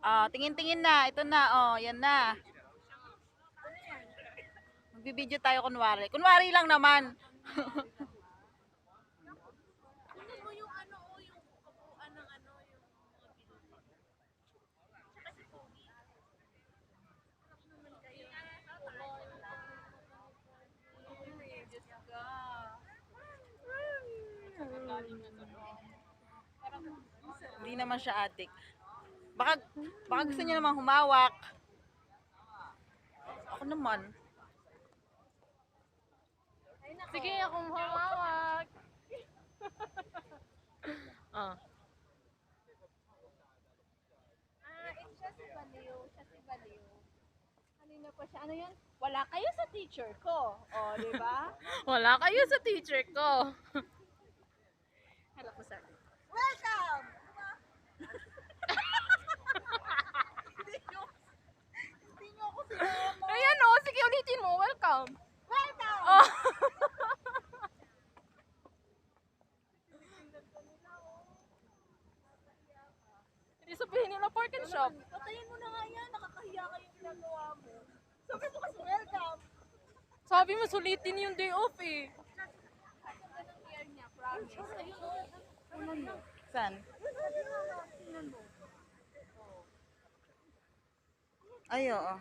Tingin-tingin na. Ito na, yan na. Magbibideo tayo kunwari. Kunwari lang naman. Kunin mo yung ano o yung kabuuan ng ano yung mga binuhat. Tsaka si Pogi. Sarap naman kayo. Diyos ka. Hindi naman siya addict. Baka gusto niya naman humawak. Ako naman. Sige, akong humawak. It's just Baliw. Siya si Baliw. Kanina pa siya. Ano yun? Wala kayo sa teacher ko. O, di ba? Wala kayo sa teacher ko. Hello po, sir. Welcome! Hindi nyo ako sinama. Ayan o, sige ulitin mo. Welcome. Welcome! Oh. Hindi sabihin nila pork and shop. Patayin mo na nga yan. Nakakahiya kayong ginagawa mo. Sabi mo kasi welcome. Sabi mo sulitin yung day off eh. Ang ganda ng hair niya, promise. Ayun, unan mo. Saan? Tingnan mo. Ay, oo.